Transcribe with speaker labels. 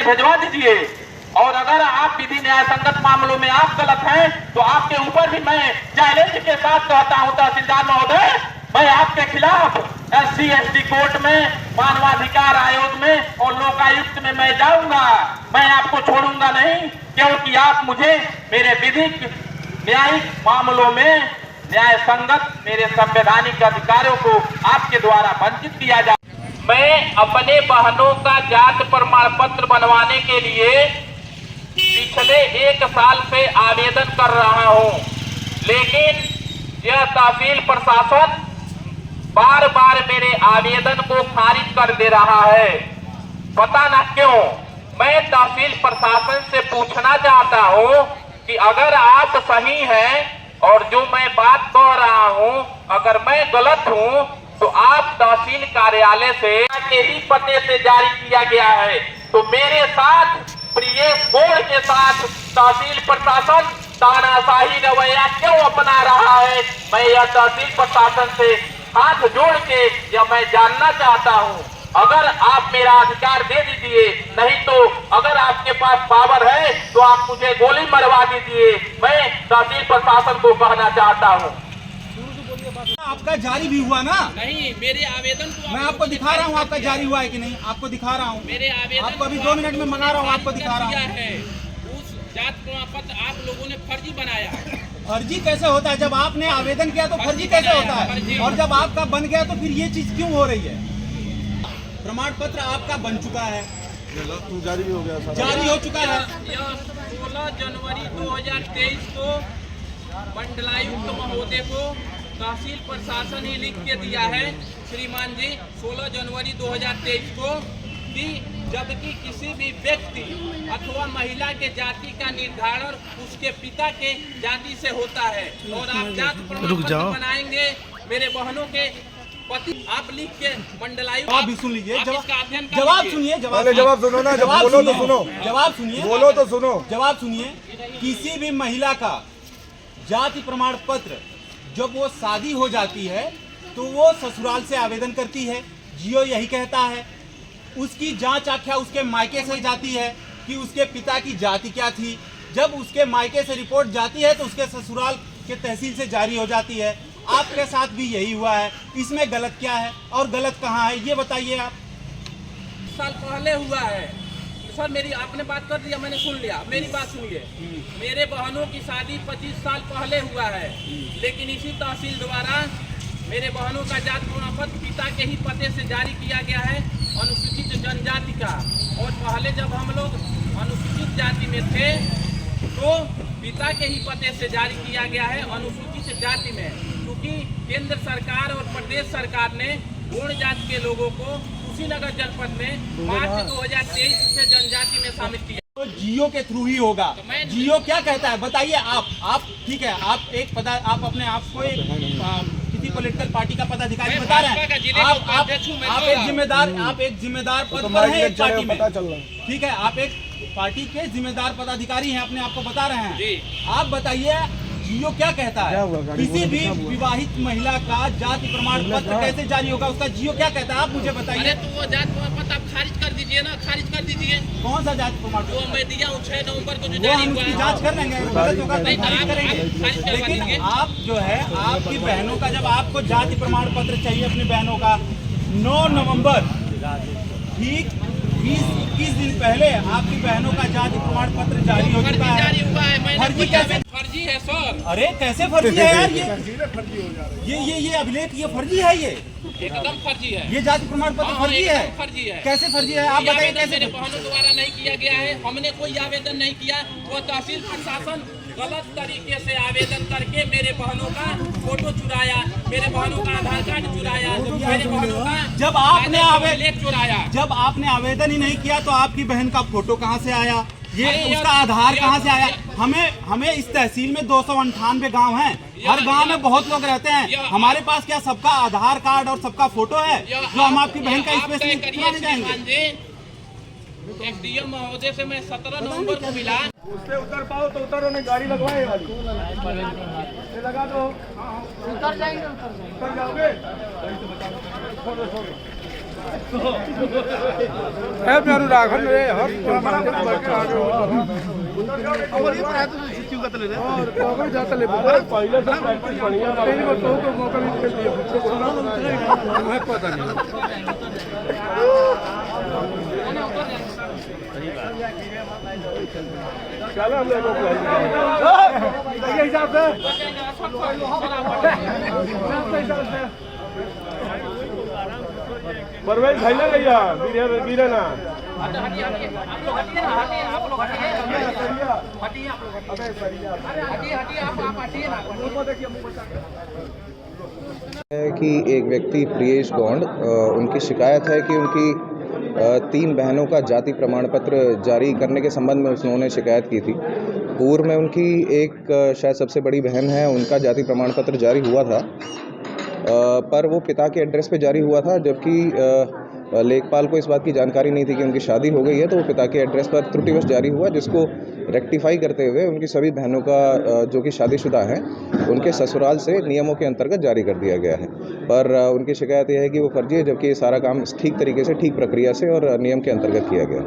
Speaker 1: भिजवा दीजिए। और अगर आप विधि न्याय संगत मामलों में आप गलत हैं तो आपके ऊपर भी मैं चैलेंज के साथ कहता हूं तहसीलदार महोदय, मैं आपके खिलाफ SC/ST कोर्ट में, मानवाधिकार आयोग में और लोकायुक्त में मैं जाऊंगा। मैं आपको छोड़ूंगा नहीं, क्योंकि आप मुझे मेरे विधिक न्यायिक मामलों में न्याय संगत मेरे संवैधानिक अधिकारों को आपके द्वारा वंचित किया जा। मैं अपने बहनों का जात प्रमाण पत्र बनवाने के लिए पिछले 1 साल से आवेदन कर रहा हूं, लेकिन यह तहसील प्रशासन बार बार मेरे आवेदन को खारिज कर दे रहा है। पता न क्यों। मैं तहसील प्रशासन से पूछना चाहता हूं कि अगर आप सही हैं और जो मैं बात कह रहा हूं अगर मैं गलत हूं तो आप तहसील कार्यालय से के ही पते से जारी किया गया है, तो मेरे साथ प्रियेश गौड़ के साथ तहसील प्रशासन तानाशाही रवैया क्यों अपना रहा है? मैं यह तहसील प्रशासन से हाथ जोड़ के यह मैं जानना चाहता हूं। अगर आप मेरा अधिकार दे दीजिए, नहीं तो अगर आपके पास पावर है तो आप मुझे गोली मरवा दीजिए। मैं तहसील प्रशासन को कहना चाहता हूं।
Speaker 2: आपका जारी भी हुआ ना?
Speaker 3: नहीं, मेरे आवेदन को
Speaker 2: मैं आपको दिखा रहा हूँ आपका जारी हुआ है कि नहीं, आपको दिखा रहा हूँ।
Speaker 3: मेरे आवेदन
Speaker 2: आपको अभी 2 मिनट में मंगा रहा हूँ, आपको दिखा रहा हूँ।
Speaker 3: उस जात प्रमाण पत्र आप लोगों ने फर्जी बनाया।
Speaker 2: फर्जी कैसे होता है? जब आपने आवेदन किया तो फर्जी कैसे होता है? और जब आपका बन गया तो फिर ये चीज क्यों हो रही है? प्रमाण पत्र आपका बन चुका है,
Speaker 4: जारी भी हो गया,
Speaker 2: जारी हो चुका है।
Speaker 3: यह 16 जनवरी 2023 को मंडलायुक्त महोदय को तहसील प्रशासन ही लिख के दिया है श्रीमान जी 16 जनवरी 2023 को कि जबकि किसी भी व्यक्ति अथवा महिला के जाति का निर्धारण उसके पिता के जाति से होता है और आप जात प्रमाण पत्र बनाएंगे मेरे बहनों के पति, आप लिख के मंडलायुक्त
Speaker 2: जवाब भी सुन लीजिए।
Speaker 3: जवाब
Speaker 2: सुनिए,
Speaker 4: जवाब सुनो ना, जब बोलो तो सुनो।
Speaker 2: जवाब सुनिए,
Speaker 4: बोलो तो सुनो।
Speaker 2: जवाब सुनिए। किसी भी महिला का जाति प्रमाण पत्र जब वो शादी हो जाती है तो वो ससुराल से आवेदन करती है, जियो यही कहता है। उसकी जांच आख्या उसके मायके से जाती है कि उसके पिता की जाति क्या थी। जब उसके मायके से रिपोर्ट जाती है तो उसके ससुराल के तहसील से जारी हो जाती है। आपके साथ भी यही हुआ है, इसमें गलत क्या है और गलत कहाँ है ये बताइए आप।
Speaker 3: साल पहले हुआ है सर, मेरी आपने बात कर दिया, मैंने सुन लिया, मेरी बात सुनिए। मेरे बहनों की शादी 25 साल पहले हुआ है, लेकिन इसी तहसील द्वारा मेरे बहनों का जाति प्रमाण पत्र पिता के ही पते से जारी किया गया है अनुसूचित जनजाति का। और पहले जब हम लोग अनुसूचित जाति में थे तो पिता के ही पते से जारी किया गया है अनुसूचित जाति में, क्योंकि केंद्र सरकार और प्रदेश सरकार ने गौड़ जाति के लोगों को कुशीनगर जनपद में मार्च 2023 से जनजाति में शामिल किया।
Speaker 2: तो जियो के थ्रू ही होगा।
Speaker 3: तो
Speaker 2: जियो क्या कहता है बताइए आप ठीक है, आप अपने आप को किसी पॉलिटिकल पार्टी का पदाधिकारी बता रहे हैं। आप एक जिम्मेदार पद पर हैं एक पार्टी में, ठीक है, आप एक पार्टी के जिम्मेदार पदाधिकारी हैं, अपने आप को बता रहे हैं। आप बताइए जियो क्या कहता है? किसी भी विवाहित महिला का जाति प्रमाण पत्र कैसे जारी होगा? उसका जियो क्या कहता है आप मुझे बताइए।
Speaker 3: अरे तो वो जाति प्रमाण पत्र आप खारिज कर दीजिए ना, खारिज कर दीजिए।
Speaker 2: कौन सा जाति प्रमाण पत्र?
Speaker 3: वो मैं दिया हूँ 6 नवंबर को जो
Speaker 2: वो
Speaker 3: जारी
Speaker 2: हम
Speaker 3: हुआ
Speaker 2: उसकी
Speaker 3: है।
Speaker 2: जांच कर लेंगे, गलत होगा तो खारिज करेंगे।
Speaker 3: खारिज करवा
Speaker 2: लेकिन
Speaker 3: दीजिए।
Speaker 2: आप जो है आपकी बहनों का जब आपको जाति प्रमाण पत्र चाहिए अपनी बहनों का 9 नवंबर ठीक 20-21 दिन पहले आपकी बहनों का जाति प्रमाण पत्र जारी हो चुका है।
Speaker 3: जारी हुआ है, मैंने
Speaker 2: फर्जी कैसे?
Speaker 3: फर्जी है सर।
Speaker 2: अरे कैसे फर्जी है यार? ये अभिलेख ये फर्जी है, ये
Speaker 3: एकदम फर्जी है।
Speaker 2: ये जाति प्रमाण पत्र फर्जी है।
Speaker 3: फर्जी है।
Speaker 2: कैसे फर्जी है आप बताइए
Speaker 3: आवेदन मेरे
Speaker 2: कैसे?
Speaker 3: बहनों द्वारा नहीं किया गया है, हमने कोई आवेदन नहीं किया। वो तहसील प्रशासन गलत तरीके से आवेदन करके मेरे बहनों का फोटो चुराया, मेरे बहनों का आधार कार्ड चुराया, मेरे बहनों का
Speaker 2: जब आपने
Speaker 3: आवेदन चुराया।
Speaker 2: जब आपने आवेदन ही नहीं किया तो आपकी बहन का फोटो कहाँ से आया? ये
Speaker 3: अरे
Speaker 2: उसका आधार कहाँ से आया? हमें इस तहसील में 298 गांव हैं, हर गांव में बहुत लोग रहते हैं। हमारे पास क्या सबका आधार कार्ड और सबका फोटो है जो हम आपकी बहन का स्पेशली चुराने जाएंगे?
Speaker 3: एसडीएम महोदय से मैं 17 नवंबर को मिला।
Speaker 4: उससे उतर पाओ तो उतरो, नहीं गाड़ी लगवाए वाली ये लगा दो। उतर जाएंगे, उतर जाओगे। छोड़ो छोड़ो। है प्यारू राखन रे हर और जाता ले पहले से प्रैक्टिस बढ़िया तेरी को तो मौका नहीं मिलता मैं पता नहीं चलो हम लोग को हिसाब से परवेज भाई ना भैया गिरे ना
Speaker 5: है कि एक व्यक्ति प्रियेश गौंड उनकी शिकायत है कि उनकी 3 बहनों का जाति प्रमाण पत्र जारी करने के संबंध में उन्होंने शिकायत की थी। पूर्व में उनकी एक शायद सबसे बड़ी बहन है, उनका जाति प्रमाण पत्र जारी हुआ था, पर वो पिता के एड्रेस पे जारी हुआ था, जबकि लेखपाल को इस बात की जानकारी नहीं थी कि उनकी शादी हो गई है, तो वो पिता के एड्रेस पर त्रुटिवश जारी हुआ, जिसको रेक्टिफाई करते हुए उनकी सभी बहनों का जो कि शादीशुदा हैं उनके ससुराल से नियमों के अंतर्गत जारी कर दिया गया है। पर उनकी शिकायत यह है कि वो फर्जी है, जबकि ये सारा काम ठीक तरीके से, ठीक प्रक्रिया से और नियम के अंतर्गत किया गया।